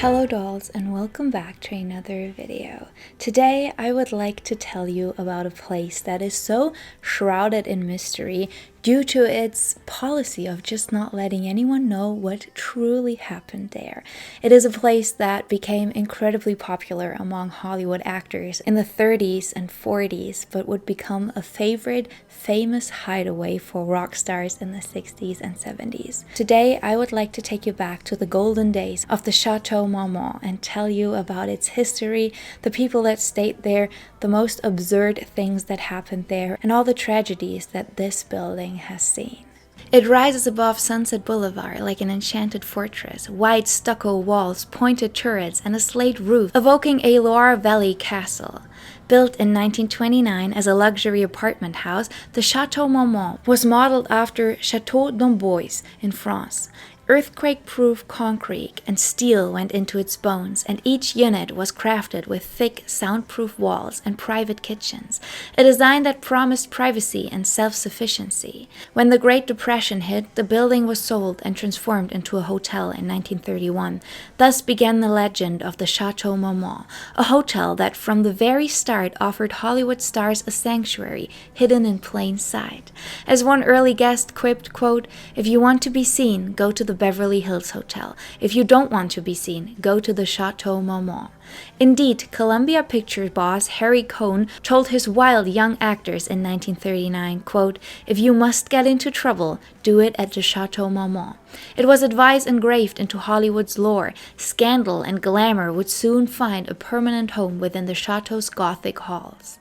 Hello dolls, and welcome back to another video. Today I would like to tell you about a place that is so shrouded in mystery due to its policy of just not letting anyone know what truly happened there. It is a place that became incredibly popular among Hollywood actors in the 30s and 40s, but would become a famous hideaway for rock stars in the 60s and 70s. Today I would like to take you back to the golden days of the Chateau Marmont and tell you about its history, the people that stayed there, the most absurd things that happened there, and all the tragedies that this building has seen. It rises above Sunset Boulevard like an enchanted fortress, wide stucco walls, pointed turrets, and a slate roof, evoking a Loire Valley castle. Built in 1929 as a luxury apartment house, the Chateau Marmont was modeled after Château d'Amboise in France. Earthquake-proof concrete and steel went into its bones, and each unit was crafted with thick, soundproof walls and private kitchens, a design that promised privacy and self-sufficiency. When the Great Depression hit, the building was sold and transformed into a hotel in 1931. Thus began the legend of the Chateau Marmont, a hotel that from the very start offered Hollywood stars a sanctuary hidden in plain sight. As one early guest quipped, quote, "If you want to be seen, go to the Beverly Hills Hotel. If you don't want to be seen, go to the Chateau Marmont." Indeed, Columbia Pictures boss Harry Cohn told his wild young actors in 1939, quote, "If you must get into trouble, do it at the Chateau Marmont." It was advice engraved into Hollywood's lore. Scandal and glamour would soon find a permanent home within the Chateau's Gothic halls.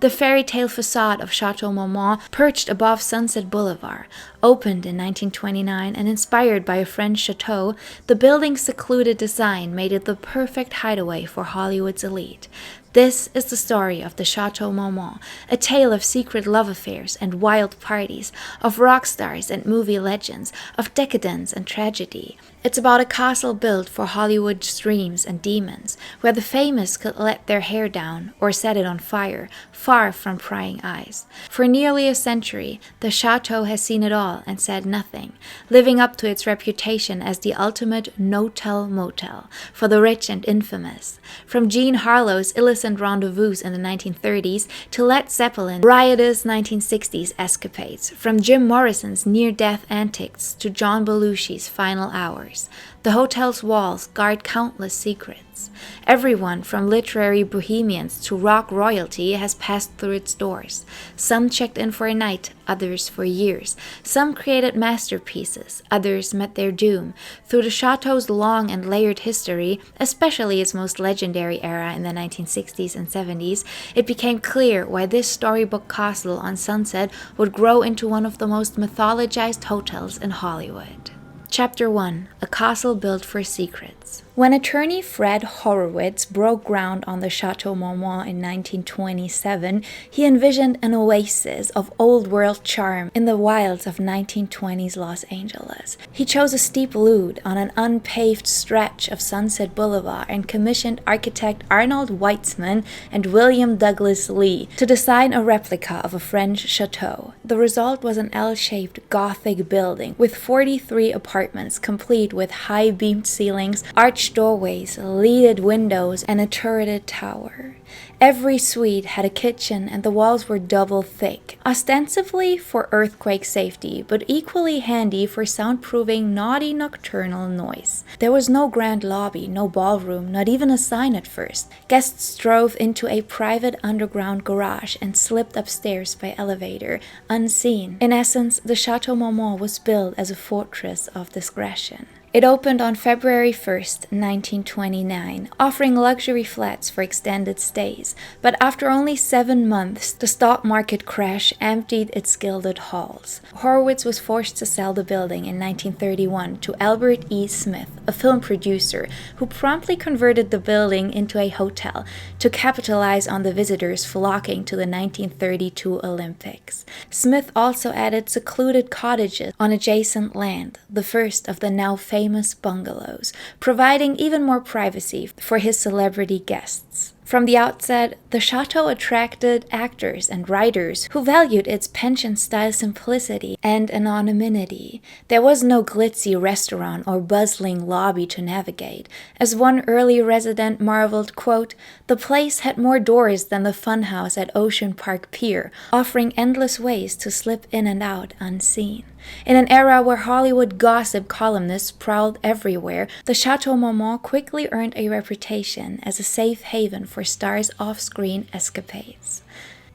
The fairy tale facade of Chateau Marmont, perched above Sunset Boulevard, opened in 1929 and inspired by a French chateau, the building's secluded design made it the perfect hideaway for Hollywood's elite. This is the story of the Chateau Marmont, a tale of secret love affairs and wild parties, of rock stars and movie legends, of decadence and tragedy. It's about a castle built for Hollywood's dreams and demons, where the famous could let their hair down or set it on fire, far from prying eyes. For nearly a century, the chateau has seen it all and said nothing, living up to its reputation as the ultimate no-tell motel for the rich and infamous. From Jean Harlow's illicit rendezvous in the 1930s to Led Zeppelin's riotous 1960s escapades, from Jim Morrison's near-death antics to John Belushi's final hours, the hotel's walls guard countless secrets. Everyone from literary bohemians to rock royalty has passed through its doors. Some checked in for a night, others for years. Some created masterpieces, others met their doom. Through the chateau's long and layered history, especially its most legendary era in the 1960s and 70s, it became clear why this storybook castle on Sunset would grow into one of the most mythologized hotels in Hollywood. Chapter 1. A Castle Built for Secrets. When attorney Fred Horowitz broke ground on the Chateau Marmont in 1927, he envisioned an oasis of old-world charm in the wilds of 1920s Los Angeles. He chose a steep lute on an unpaved stretch of Sunset Boulevard and commissioned architect Arnold Weitzman and William Douglas Lee to design a replica of a French chateau. The result was an L-shaped Gothic building with 43 apartments complete with high-beamed ceilings, arched doorways, leaded windows, and a turreted tower. Every suite had a kitchen and the walls were double thick, ostensibly for earthquake safety, but equally handy for soundproofing naughty nocturnal noise. There was no grand lobby, no ballroom, not even a sign at first. Guests drove into a private underground garage and slipped upstairs by elevator, unseen. In essence, the Chateau Marmont was built as a fortress of discretion. It opened on February 1st, 1929, offering luxury flats for extended stays, but after only 7 months, the stock market crash emptied its gilded halls. Horowitz was forced to sell the building in 1931 to Albert E. Smith, a film producer, who promptly converted the building into a hotel to capitalize on the visitors flocking to the 1932 Olympics. Smith also added secluded cottages on adjacent land, the first of the now famous bungalows, providing even more privacy for his celebrity guests. From the outset, the Chateau attracted actors and writers who valued its pension-style simplicity and anonymity. There was no glitzy restaurant or bustling lobby to navigate. As one early resident marveled, quote, "The place had more doors than the funhouse at Ocean Park Pier, offering endless ways to slip in and out unseen." In an era where Hollywood gossip columnists prowled everywhere, the Chateau Marmont quickly earned a reputation as a safe haven for stars' off-screen escapades.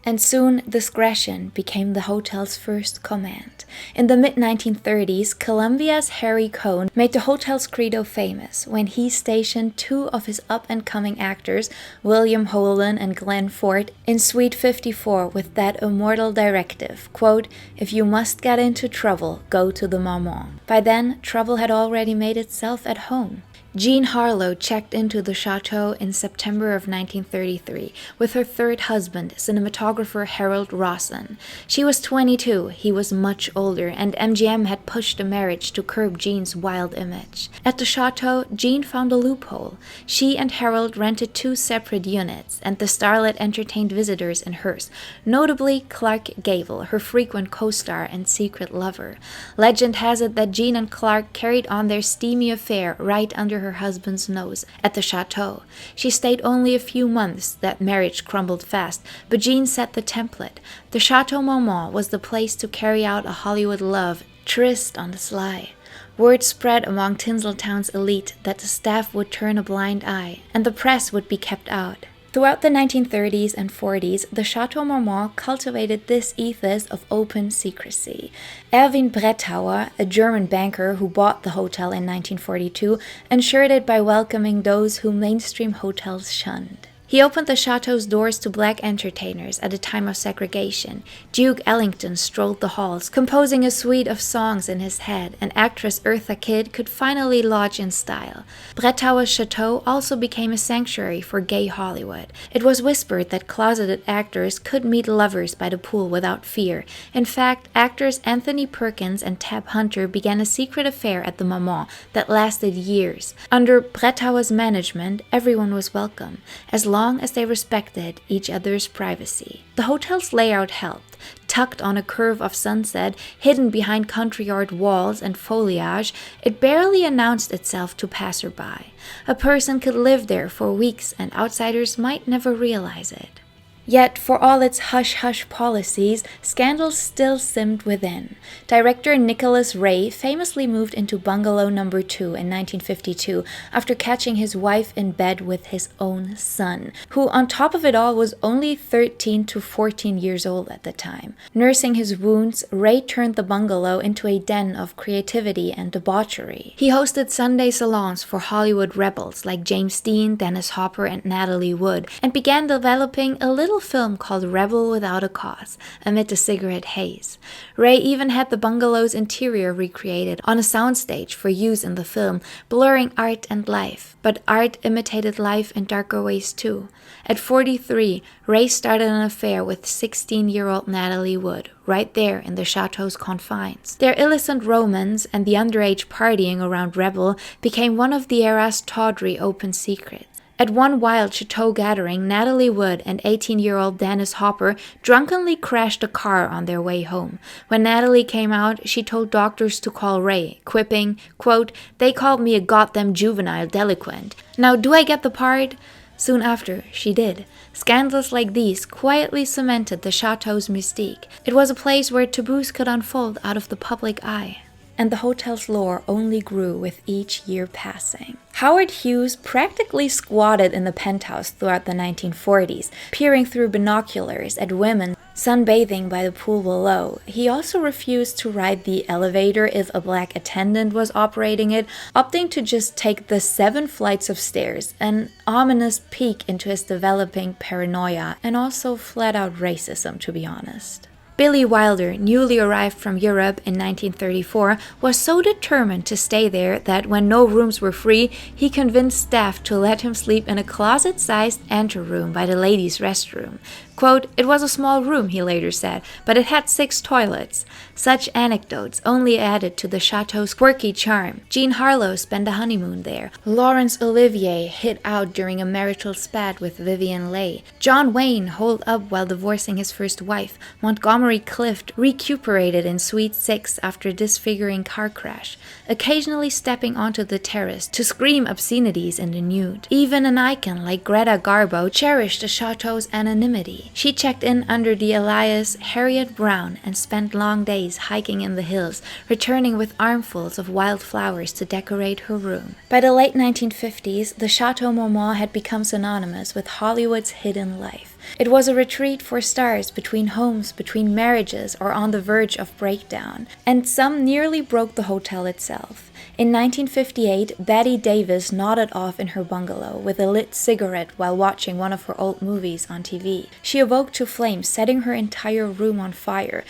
And soon, discretion became the hotel's first command. In the mid-1930s, Columbia's Harry Cohn made the hotel's credo famous when he stationed two of his up-and-coming actors, William Holden and Glenn Ford, in Suite 54 with that immortal directive, quote, "If you must get into trouble, go to the Marmont." By then, trouble had already made itself at home. Jean Harlow checked into the Chateau in September of 1933 with her third husband, cinematographer Harold Rawson. She was 22, he was much older, and MGM had pushed the marriage to curb Jean's wild image. At the Chateau, Jean found a loophole. She and Harold rented two separate units, and the starlet entertained visitors in hers, notably Clark Gable, her frequent co-star and secret lover. Legend has it that Jean and Clark carried on their steamy affair right under her husband's nose at the Chateau. She stayed only a few months, that marriage crumbled fast, but Jean set the template. The Chateau Marmont was the place to carry out a Hollywood love tryst on the sly. Word spread among Tinseltown's elite that the staff would turn a blind eye, and the press would be kept out. Throughout the 1930s and 40s, the Chateau Marmont cultivated this ethos of open secrecy. Erwin Brettauer, a German banker who bought the hotel in 1942, ensured it by welcoming those whom mainstream hotels shunned. He opened the Chateau's doors to black entertainers at a time of segregation. Duke Ellington strolled the halls, composing a suite of songs in his head, and actress Eartha Kitt could finally lodge in style. Brettauer's Chateau also became a sanctuary for gay Hollywood. It was whispered that closeted actors could meet lovers by the pool without fear. In fact, actors Anthony Perkins and Tab Hunter began a secret affair at the Marmont that lasted years. Under Brettauer's management, everyone was welcome, as long as they respected each other's privacy. The hotel's layout helped. Tucked on a curve of Sunset, hidden behind country yard walls and foliage, it barely announced itself to passerby. A person could live there for weeks and outsiders might never realize it. Yet, for all its hush-hush policies, scandals still simmed within. Director Nicholas Ray famously moved into Bungalow No. 2 in 1952 after catching his wife in bed with his own son, who on top of it all was only 13 to 14 years old at the time. Nursing his wounds, Ray turned the bungalow into a den of creativity and debauchery. He hosted Sunday salons for Hollywood rebels like James Dean, Dennis Hopper, and Natalie Wood, and began developing a little film called Rebel Without a Cause, amid the cigarette haze. Ray even had the bungalow's interior recreated on a soundstage for use in the film, blurring art and life. But art imitated life in darker ways too. At 43, Ray started an affair with 16-year-old Natalie Wood, right there in the Chateau's confines. Their illicit romance and the underage partying around Rebel became one of the era's tawdry open secrets. At one wild Chateau gathering, Natalie Wood and 18-year-old Dennis Hopper drunkenly crashed a car on their way home. When Natalie came out, she told doctors to call Ray, quipping, quote, "They called me a goddamn juvenile delinquent. Now do I get the part?" Soon after, she did. Scandals like these quietly cemented the Chateau's mystique. It was a place where taboos could unfold out of the public eye. And the hotel's lore only grew with each year passing. Howard Hughes practically squatted in the penthouse throughout the 1940s, peering through binoculars at women sunbathing by the pool below. He also refused to ride the elevator if a black attendant was operating it, opting to just take the 7 flights of stairs, an ominous peek into his developing paranoia and also flat-out racism, to be honest. Billy Wilder, newly arrived from Europe in 1934, was so determined to stay there that when no rooms were free, he convinced staff to let him sleep in a closet-sized anteroom by the ladies' restroom. Quote, "It was a small room," he later said, "but it had 6 toilets." Such anecdotes only added to the chateau's quirky charm. Jean Harlow spent a honeymoon there. Laurence Olivier hid out during a marital spat with Vivian Leigh. John Wayne holed up while divorcing his first wife. Montgomery Clift recuperated in Suite 6 after a disfiguring car crash, occasionally stepping onto the terrace to scream obscenities in the nude. Even an icon like Greta Garbo cherished the chateau's anonymity. She checked in under the alias Harriet Brown and spent long days hiking in the hills, returning with armfuls of wild flowers to decorate her room. By the late 1950s, the Chateau Marmont had become synonymous with Hollywood's hidden life. It was a retreat for stars between homes, between marriages, or on the verge of breakdown, and some nearly broke the hotel itself. In 1958, Bette Davis nodded off in her bungalow with a lit cigarette while watching one of her old movies on TV. She awoke to flames, setting her entire room on fire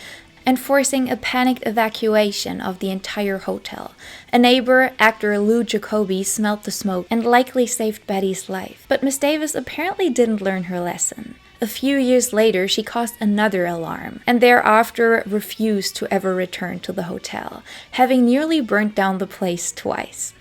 and forcing a panicked evacuation of the entire hotel. A neighbor, actor Lou Jacoby, smelled the smoke and likely saved Betty's life. But Miss Davis apparently didn't learn her lesson. A few years later, she caused another alarm, and thereafter refused to ever return to the hotel, having nearly burnt down the place twice.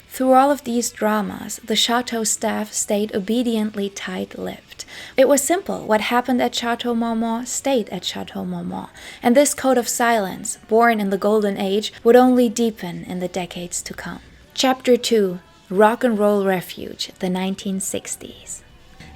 Through all of these dramas, the Chateau staff stayed obediently tight-lipped. It was simple. What happened at Chateau Marmont stayed at Chateau Marmont, and this code of silence, born in the Golden Age, would only deepen in the decades to come. Chapter 2. Rock and Roll Refuge, the 1960s.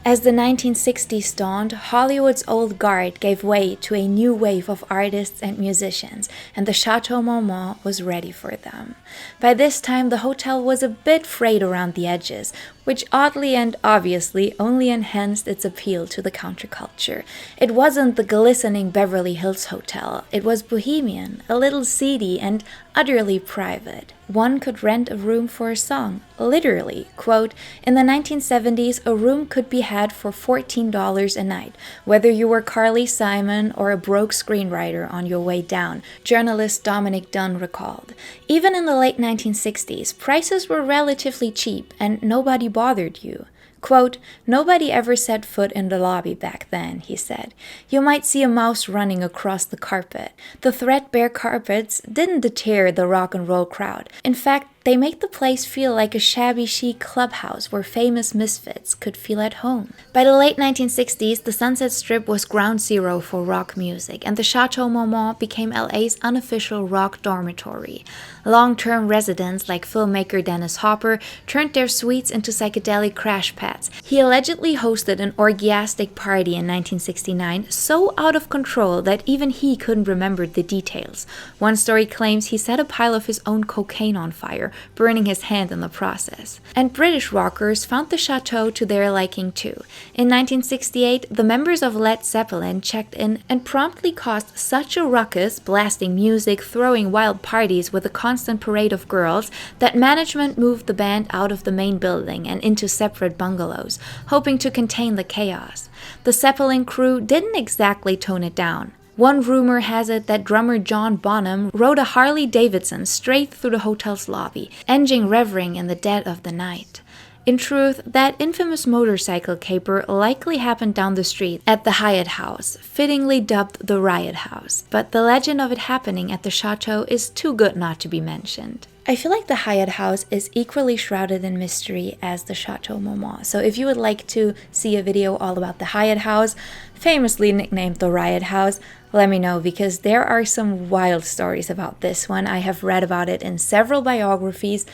As the 1960s dawned, Hollywood's old guard gave way to a new wave of artists and musicians, and the Chateau Marmont was ready for them. By this time, the hotel was a bit frayed around the edges, which oddly and obviously only enhanced its appeal to the counterculture. It wasn't the glistening Beverly Hills hotel. It was bohemian, a little seedy, and utterly private. One could rent a room for a song. Literally, quote, "In the 1970s, a room could be had for $14 a night, whether you were Carly Simon or a broke screenwriter on your way down," journalist Dominic Dunn recalled. Even in the late 1960s, prices were relatively cheap and nobody bothered you. Quote, "Nobody ever set foot in the lobby back then," he said. "You might see a mouse running across the carpet. The threadbare carpets didn't deter the rock and roll crowd. In fact, they made the place feel like a shabby chic clubhouse where famous misfits could feel at home." By the late 1960s, the Sunset Strip was ground zero for rock music, and the Chateau Marmont became LA's unofficial rock dormitory. Long-term residents like filmmaker Dennis Hopper turned their suites into psychedelic crash pads. He allegedly hosted an orgiastic party in 1969, so out of control that even he couldn't remember the details. One story claims he set a pile of his own cocaine on fire, burning his hand in the process. And British rockers found the chateau to their liking too. In 1968, the members of Led Zeppelin checked in and promptly caused such a ruckus, blasting music, throwing wild parties with a constant parade of girls, that management moved the band out of the main building and into separate bungalows, hoping to contain the chaos. The Zeppelin crew didn't exactly tone it down. One rumor has it that drummer John Bonham rode a Harley Davidson straight through the hotel's lobby, engine revving in the dead of the night. In truth, that infamous motorcycle caper likely happened down the street at the Hyatt House, fittingly dubbed the Riot House, but the legend of it happening at the chateau is too good not to be mentioned. I feel like the Hyatt House is equally shrouded in mystery as the Chateau Marmont, so if you would like to see a video all about the Hyatt House, famously nicknamed the Riot House, let me know, because there are some wild stories about this one. I have read about it in several biographies,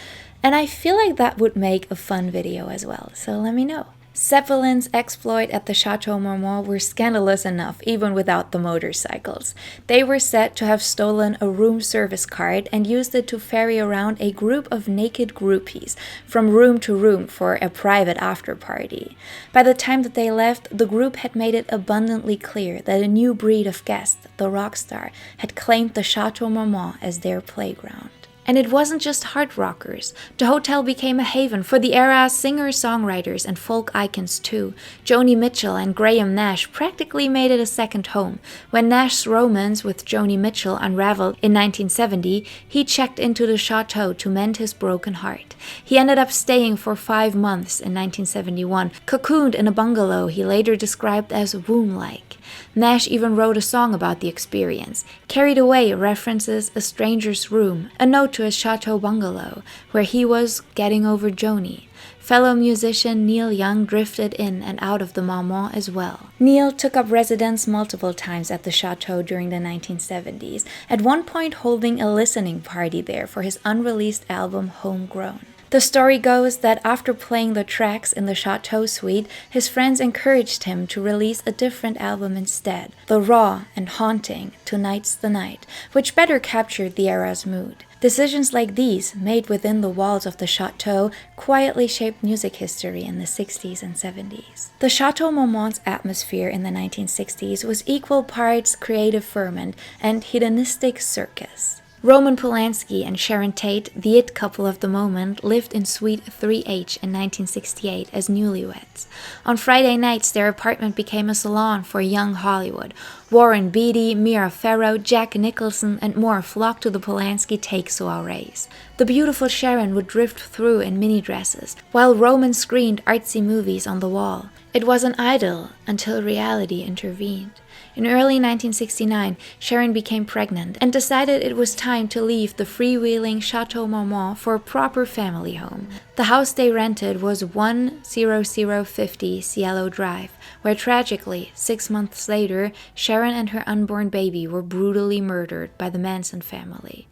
and I feel like that would make a fun video as well, so let me know. Zeppelin's exploit at the Chateau Marmont were scandalous enough, even without the motorcycles. They were said to have stolen a room service card and used it to ferry around a group of naked groupies from room to room for a private after-party. By the time that they left, the group had made it abundantly clear that a new breed of guest, the rock star, had claimed the Chateau Marmont as their playground. And it wasn't just hard rockers. The hotel became a haven for the era's singer-songwriters and folk icons too. Joni Mitchell and Graham Nash practically made it a second home. When Nash's romance with Joni Mitchell unraveled in 1970, he checked into the Chateau to mend his broken heart. He ended up staying for 5 months in 1971, cocooned in a bungalow he later described as womb-like. Nash even wrote a song about the experience. Carried Away references a stranger's room, a note to his Château bungalow, where he was getting over Joni. Fellow musician Neil Young drifted in and out of the Marmont as well. Neil took up residence multiple times at the Chateau during the 1970s, at one point holding a listening party there for his unreleased album Homegrown. The story goes that after playing the tracks in the Chateau suite, his friends encouraged him to release a different album instead, the raw and haunting Tonight's the Night, which better captured the era's mood. Decisions like these, made within the walls of the Chateau, quietly shaped music history in the 60s and 70s. The Chateau Marmont's atmosphere in the 1960s was equal parts creative ferment and hedonistic circus. Roman Polanski and Sharon Tate, the it couple of the moment, lived in Suite 3H in 1968 as newlyweds. On Friday nights, their apartment became a salon for young Hollywood. Warren Beatty, Mira Farrow, Jack Nicholson, and more flocked to the Polanski-Tate soirees. The beautiful Sharon would drift through in mini dresses, while Roman screened artsy movies on the wall. It was an idyll until reality intervened. In early 1969, Sharon became pregnant and decided it was time to leave the freewheeling Chateau Marmont for a proper family home. The house they rented was 10050 Cielo Drive, where tragically, 6 months later, Sharon and her unborn baby were brutally murdered by the Manson family.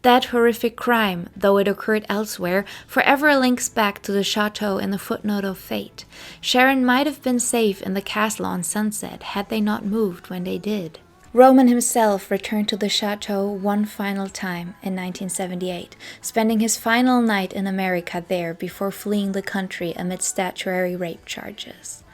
That horrific crime, though it occurred elsewhere, forever links back to the Chateau in the footnote of fate. Sharon might have been safe in the castle on Sunset had they not moved when they did. Roman himself returned to the Chateau one final time in 1978, spending his final night in America there before fleeing the country amid statutory rape charges.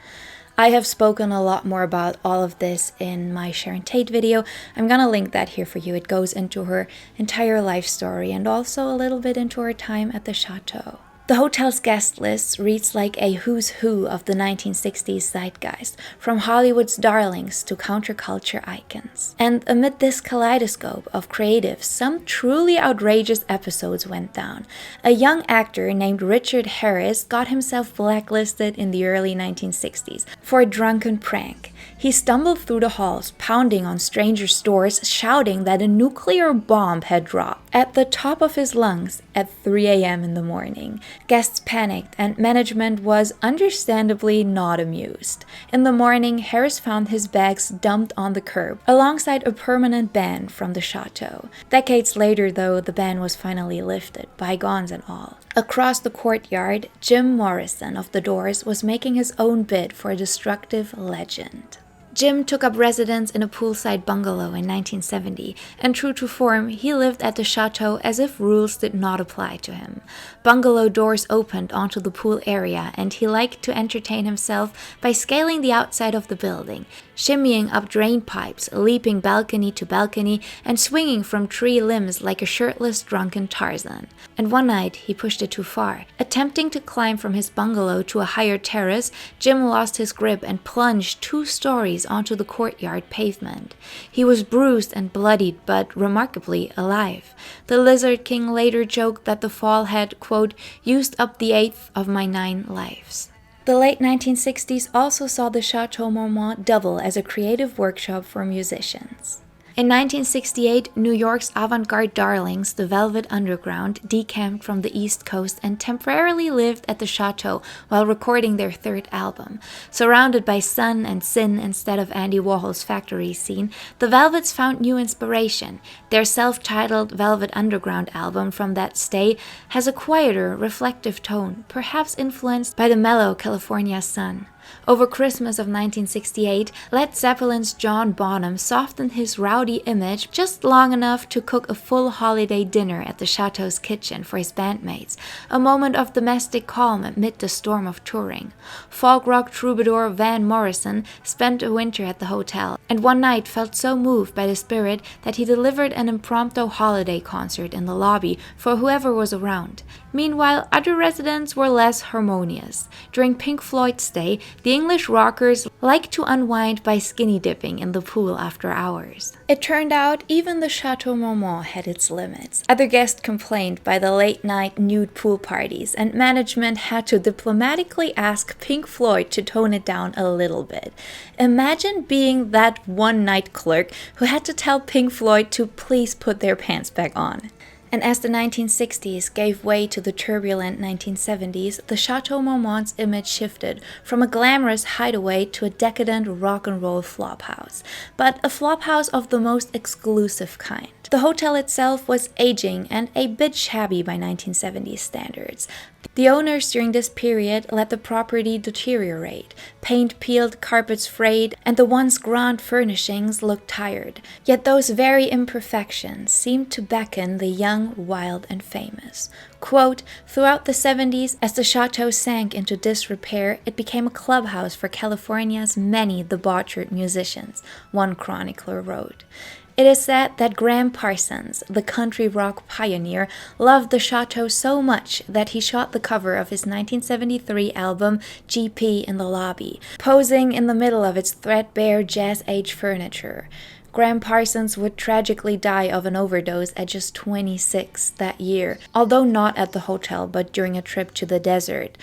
I have spoken a lot more about all of this in my Sharon Tate video. I'm gonna link that here for you. It goes into her entire life story and also a little bit into her time at the Chateau. The hotel's guest list reads like a who's who of the 1960s zeitgeist, from Hollywood's darlings to counterculture icons. And amid this kaleidoscope of creatives, some truly outrageous episodes went down. A young actor named Richard Harris got himself blacklisted in the early 1960s for a drunken prank. He stumbled through the halls, pounding on strangers' doors, shouting that a nuclear bomb had dropped at the top of his lungs at 3 a.m. in the morning. Guests panicked, and management was understandably not amused. In the morning, Harris found his bags dumped on the curb, alongside a permanent ban from the Chateau. Decades later, though, the ban was finally lifted, bygones and all. Across the courtyard, Jim Morrison of The Doors was making his own bid for a destructive legend. Jim took up residence in a poolside bungalow in 1970, and true to form, he lived at the Chateau as if rules did not apply to him. Bungalow doors opened onto the pool area, and he liked to entertain himself by scaling the outside of the building, shimmying up drain pipes, leaping balcony to balcony, and swinging from tree limbs like a shirtless drunken Tarzan. And one night, he pushed it too far. Attempting to climb from his bungalow to a higher terrace, Jim lost his grip and plunged 2 stories onto the courtyard pavement. He was bruised and bloodied, but remarkably alive. The Lizard King later joked that the fall had, quote, used up the 8th of my 9 lives. The late 1960s also saw the Chateau Marmont double as a creative workshop for musicians. In 1968, New York's avant-garde darlings, the Velvet Underground, decamped from the East Coast and temporarily lived at the Chateau while recording their 3rd album. Surrounded by sun and sin instead of Andy Warhol's factory scene, the Velvets found new inspiration. Their self-titled Velvet Underground album from that stay has a quieter, reflective tone, perhaps influenced by the mellow California sun. Over Christmas of 1968, Led Zeppelin's John Bonham softened his rowdy image just long enough to cook a full holiday dinner at the Chateau's kitchen for his bandmates, a moment of domestic calm amid the storm of touring. Folk rock troubadour Van Morrison spent a winter at the hotel, and one night felt so moved by the spirit that he delivered an impromptu holiday concert in the lobby for whoever was around. Meanwhile, other residents were less harmonious. During Pink Floyd's stay, the English rockers liked to unwind by skinny dipping in the pool after hours. It turned out even the Chateau Marmont had its limits. Other guests complained by the late-night nude pool parties, and management had to diplomatically ask Pink Floyd to tone it down a little bit. Imagine being that one-night clerk who had to tell Pink Floyd to please put their pants back on. And as the 1960s gave way to the turbulent 1970s, the Chateau Marmont's image shifted from a glamorous hideaway to a decadent rock and roll flophouse, but a flophouse of the most exclusive kind. The hotel itself was aging and a bit shabby by 1970s standards. The owners during this period let the property deteriorate. Paint peeled, carpets frayed, and the once grand furnishings looked tired. Yet those very imperfections seemed to beckon the young, wild, and famous. Quote, throughout the 70s, as the Chateau sank into disrepair, it became a clubhouse for California's many debauched musicians, one chronicler wrote. It is said that Graham Parsons, the country rock pioneer, loved the Chateau so much that he shot the cover of his 1973 album GP in the lobby, posing in the middle of its threadbare jazz-age furniture. Graham Parsons would tragically die of an overdose at just 26 that year, although not at the hotel but during a trip to the desert.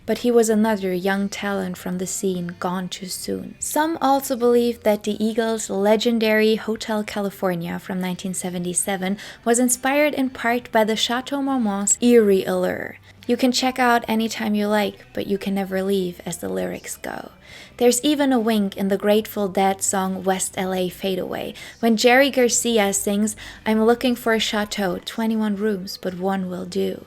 But he was another young talent from the scene gone too soon. Some also believe that the Eagles' legendary Hotel California from 1977 was inspired in part by the Chateau Marmont's eerie allure. You can check out anytime you like, but you can never leave, as the lyrics go. There's even a wink in the Grateful Dead song West LA Fadeaway, when Jerry Garcia sings, "I'm looking for a chateau, 21 rooms, but one will do."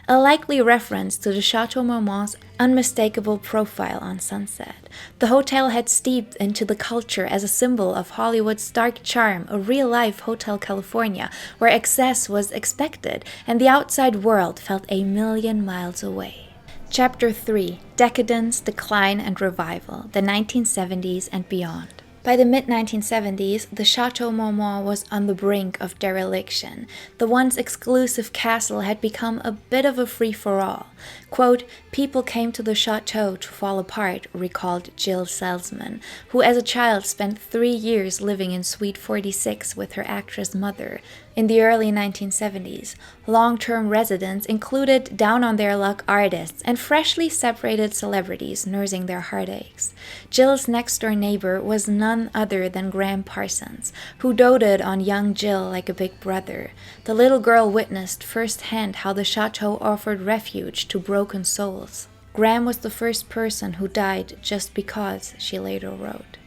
A likely reference to the Chateau Marmont's unmistakable profile on Sunset. The hotel had steeped into the culture as a symbol of Hollywood's dark charm, a real-life Hotel California, where excess was expected and the outside world felt a million miles away. Chapter 3: Decadence, Decline, and Revival, the 1970s and Beyond. By the mid-1970s, the Chateau Marmont was on the brink of dereliction. The once exclusive castle had become a bit of a free-for-all. Quote, people came to the chateau to fall apart, recalled Jill Salzman, who as a child spent 3 years living in Suite 46 with her actress mother. In the early 1970s, long-term residents included down-on-their-luck artists and freshly separated celebrities nursing their heartaches. Jill's next-door neighbor was none other than Graham Parsons, who doted on young Jill like a big brother. The little girl witnessed firsthand how the chateau offered refuge to broken souls. Graham was the first person who died just because, she later wrote.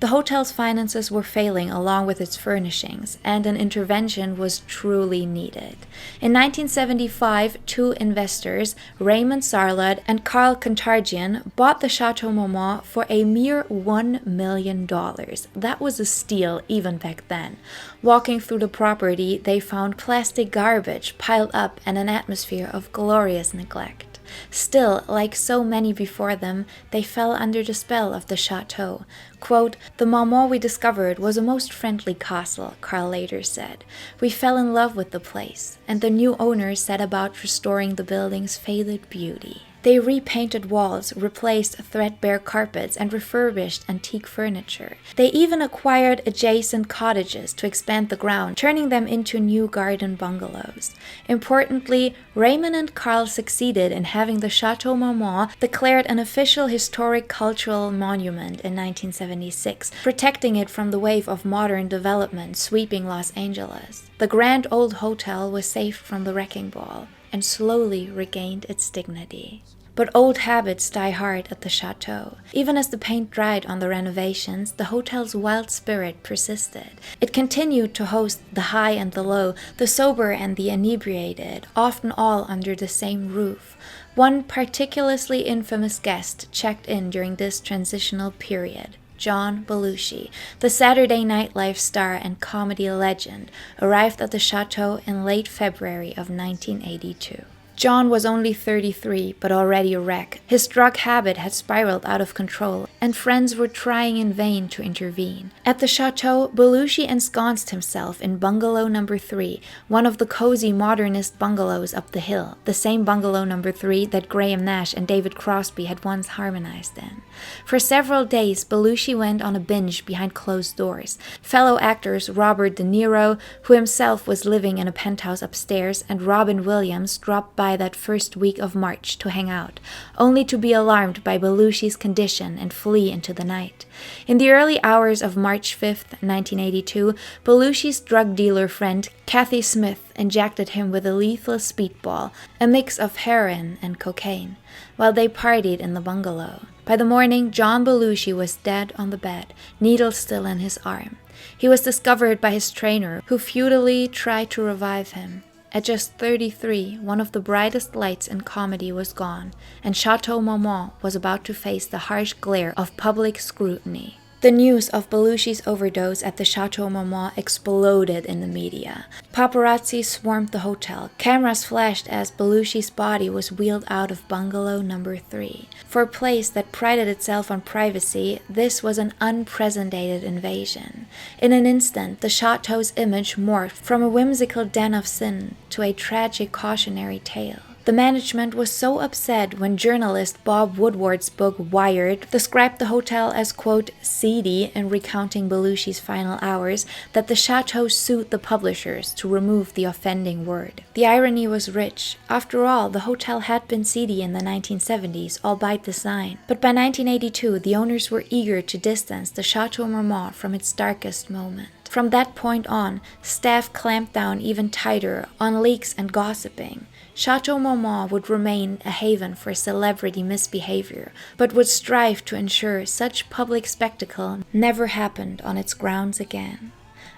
The hotel's finances were failing along with its furnishings, and an intervention was truly needed. In 1975, two investors, Raymond Sarlot and Carl Cantargian, bought the Chateau Marmont for a mere $1 million. That was a steal even back then. Walking through the property, they found plastic garbage piled up and an atmosphere of glorious neglect. Still, like so many before them, they fell under the spell of the chateau. Quote, the Marmont we discovered was a most friendly castle, Carl later said. We fell in love with the place, and the new owners set about restoring the building's faded beauty. They repainted walls, replaced threadbare carpets, and refurbished antique furniture. They even acquired adjacent cottages to expand the ground, turning them into new garden bungalows. Importantly, Raymond and Carl succeeded in having the Chateau Marmont declared an official historic cultural monument in 1976, protecting it from the wave of modern development sweeping Los Angeles. The grand old hotel was saved from the wrecking ball and slowly regained its dignity. But old habits die hard at the Chateau. Even as the paint dried on the renovations, the hotel's wild spirit persisted. It continued to host the high and the low, the sober and the inebriated, often all under the same roof. One particularly infamous guest checked in during this transitional period. John Belushi, the Saturday Night Live star and comedy legend, arrived at the Chateau in late February of 1982. John was only 33, but already a wreck. His drug habit had spiraled out of control, and friends were trying in vain to intervene. At the Chateau, Belushi ensconced himself in Bungalow number 3, one of the cozy modernist bungalows up the hill, the same Bungalow number 3 that Graham Nash and David Crosby had once harmonized in. For several days, Belushi went on a binge behind closed doors. Fellow actors Robert De Niro, who himself was living in a penthouse upstairs, and Robin Williams dropped by that first week of March to hang out, only to be alarmed by Belushi's condition and flee into the night. In the early hours of March 5th, 1982, Belushi's drug dealer friend Kathy Smith injected him with a lethal speedball, a mix of heroin and cocaine, while they partied in the bungalow. By the morning, John Belushi was dead on the bed, needle still in his arm. He was discovered by his trainer, who futilely tried to revive him. At just 33, one of the brightest lights in comedy was gone, and Chateau Marmont was about to face the harsh glare of public scrutiny. The news of Belushi's overdose at the Chateau Marmont exploded in the media. Paparazzi swarmed the hotel. Cameras flashed as Belushi's body was wheeled out of Bungalow number 3. For a place that prided itself on privacy, this was an unprecedented invasion. In an instant, the Chateau's image morphed from a whimsical den of sin to a tragic cautionary tale. The management was so upset when journalist Bob Woodward's book Wired described the hotel as, quote, seedy in recounting Belushi's final hours, that the Chateau sued the publishers to remove the offending word. The irony was rich. After all, the hotel had been seedy in the 1970s, albeit design. But by 1982, the owners were eager to distance the Chateau Marmont from its darkest moment. From that point on, staff clamped down even tighter on leaks and gossiping. Chateau Marmont would remain a haven for celebrity misbehavior, but would strive to ensure such public spectacle never happened on its grounds again.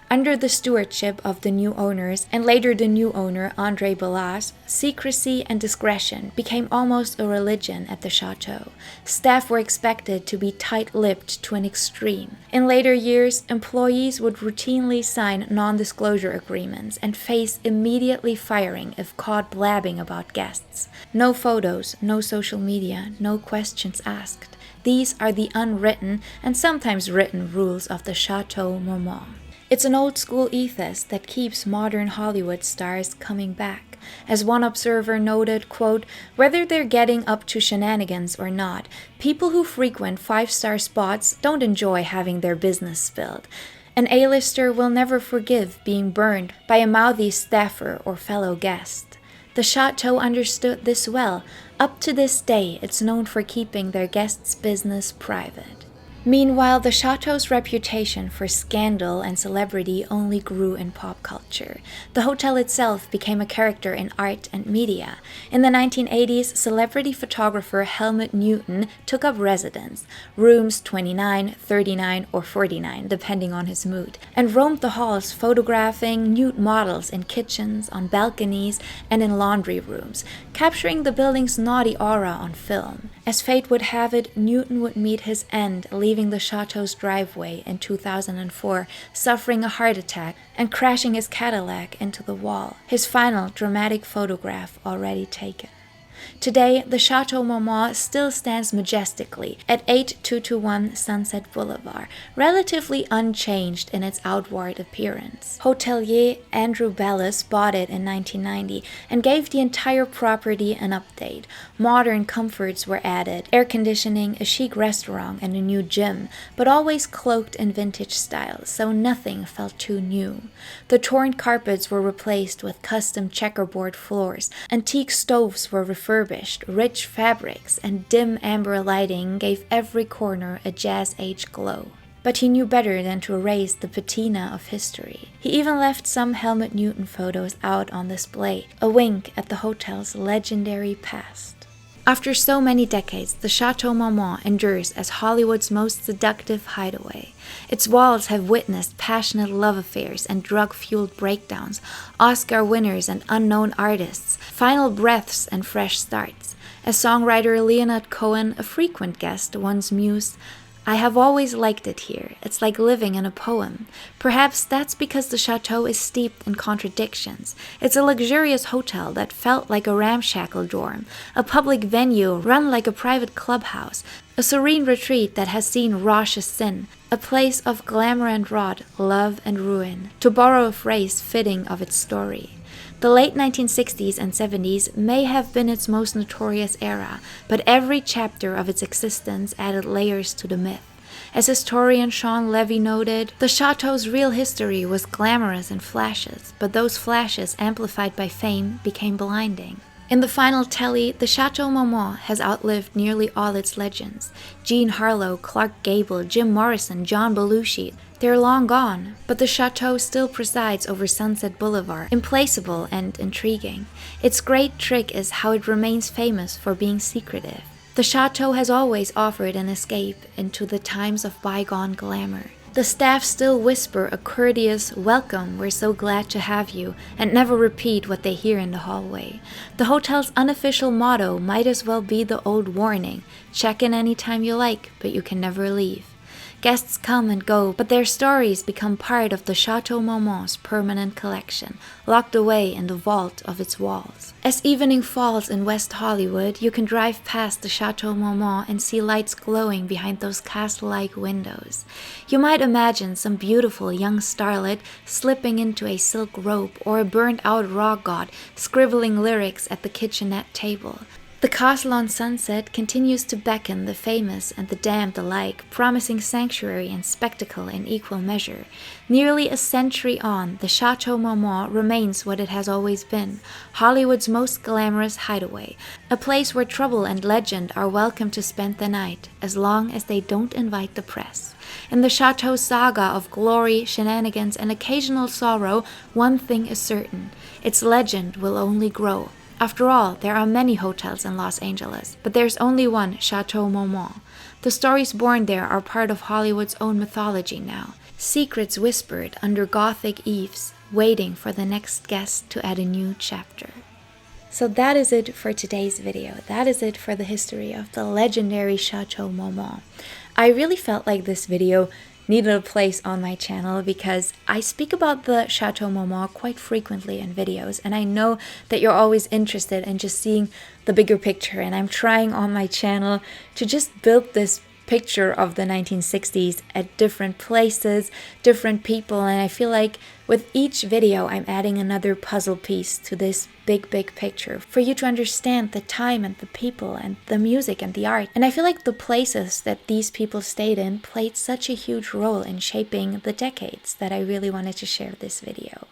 Under the stewardship of the new owners, and later the new owner André Ballas, secrecy and discretion became almost a religion at the Chateau. Staff were expected to be tight-lipped to an extreme. In later years, employees would routinely sign non-disclosure agreements and face immediately firing if caught blabbing about guests. No photos, no social media, no questions asked. These are the unwritten and sometimes written rules of the Chateau Marmont. It's an old-school ethos that keeps modern Hollywood stars coming back. As one observer noted, quote, whether they're getting up to shenanigans or not, people who frequent five-star spots don't enjoy having their business spilled. An A-lister will never forgive being burned by a mouthy staffer or fellow guest. The Chateau understood this well. Up to this day, it's known for keeping their guests' business private. Meanwhile, the Chateau's reputation for scandal and celebrity only grew in pop culture. The hotel itself became a character in art and media. In the 1980s, celebrity photographer Helmut Newton took up residence, rooms 29, 39, or 49, depending on his mood, and roamed the halls photographing nude models in kitchens, on balconies, and in laundry rooms, capturing the building's naughty aura on film. As fate would have it, Newton would meet his end, leaving the Chateau's driveway in 2004, suffering a heart attack and crashing his Cadillac into the wall, his final dramatic photograph already taken. Today, the Chateau Marmont still stands majestically at 8221 Sunset Boulevard, relatively unchanged in its outward appearance. Hotelier Andrew Bellis bought it in 1990 and gave the entire property an update. Modern comforts were added, air conditioning, a chic restaurant, and a new gym, but always cloaked in vintage style, so nothing felt too new. The torn carpets were replaced with custom checkerboard floors, antique stoves were refurbished, rich fabrics and dim amber lighting gave every corner a jazz-age glow. But he knew better than to erase the patina of history. He even left some Helmut Newton photos out on display, a wink at the hotel's legendary past. After so many decades, the Chateau Marmont endures as Hollywood's most seductive hideaway. Its walls have witnessed passionate love affairs and drug-fueled breakdowns, Oscar winners and unknown artists, final breaths and fresh starts. As songwriter Leonard Cohen, a frequent guest, once mused, "I have always liked it here. It's like living in a poem." Perhaps that's because the chateau is steeped in contradictions. It's a luxurious hotel that felt like a ramshackle dorm, a public venue run like a private clubhouse, a serene retreat that has seen raucous sin, a place of glamour and rot, love and ruin, to borrow a phrase fitting of its story. The late 1960s and 70s may have been its most notorious era, but every chapter of its existence added layers to the myth. As historian Sean Levy noted, the chateau's real history was glamorous in flashes, but those flashes, amplified by fame, became blinding. In the final tally, the Chateau Marmont has outlived nearly all its legends. Jean Harlow, Clark Gable, Jim Morrison, John Belushi, they're long gone, but the chateau still presides over Sunset Boulevard, implacable and intriguing. Its great trick is how it remains famous for being secretive. The chateau has always offered an escape into the times of bygone glamour. The staff still whisper a courteous "welcome, we're so glad to have you," and never repeat what they hear in the hallway. The hotel's unofficial motto might as well be the old warning: check in anytime you like, but you can never leave. Guests come and go, but their stories become part of the Chateau Marmont's permanent collection, locked away in the vault of its walls. As evening falls in West Hollywood, you can drive past the Chateau Marmont and see lights glowing behind those castle-like windows. You might imagine some beautiful young starlet slipping into a silk robe, or a burnt-out rock god scribbling lyrics at the kitchenette table. The castle on Sunset continues to beckon the famous and the damned alike, promising sanctuary and spectacle in equal measure. Nearly a century on, the Chateau Marmont remains what it has always been, Hollywood's most glamorous hideaway, a place where trouble and legend are welcome to spend the night, as long as they don't invite the press. In the Chateau's saga of glory, shenanigans, and occasional sorrow, one thing is certain: its legend will only grow. After all, there are many hotels in Los Angeles, but there's only one Chateau Marmont. The stories born there are part of Hollywood's own mythology now. Secrets whispered under Gothic eaves, waiting for the next guest to add a new chapter. So that is it for today's video. That is it for the history of the legendary Chateau Marmont. I really felt like this video needed a place on my channel because I speak about the Chateau Marmont quite frequently in videos, and I know that you're always interested in just seeing the bigger picture, and I'm trying on my channel to just build this picture of the 1960s at different places, different people, and I feel like with each video I'm adding another puzzle piece to this big picture for you to understand the time and the people and the music and the art. And I feel like the places that these people stayed in played such a huge role in shaping the decades that I really wanted to share this video.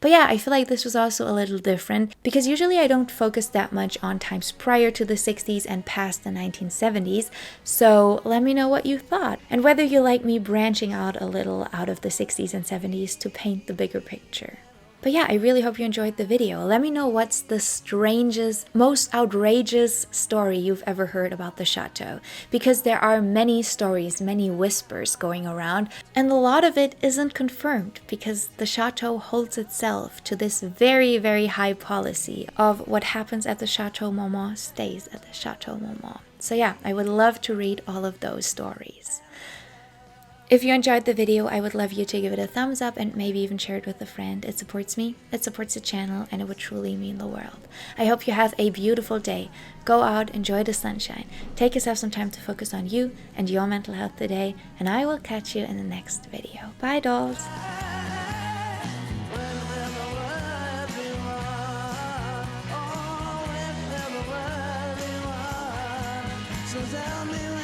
But yeah, I feel like this was also a little different because usually I don't focus that much on times prior to the 60s and past the 1970s, so let me know what you thought and whether you like me branching out a little out of the 60s and 70s to paint the bigger picture. But yeah, I really hope you enjoyed the video. Let me know what's the strangest, most outrageous story you've ever heard about the chateau, because there are many stories, many whispers going around, and a lot of it isn't confirmed because the chateau holds itself to this very high policy of what happens at the Chateau Marmont stays at the Chateau Marmont. So yeah, I would love to read all of those stories. If you enjoyed the video, I would love you to give it a thumbs up and maybe even share it with a friend. It supports me, it supports the channel, and it would truly mean the world. I hope you have a beautiful day. Go out, enjoy the sunshine. Take yourself some time to focus on you and your mental health today, and I will catch you in the next video. Bye, dolls! So tell me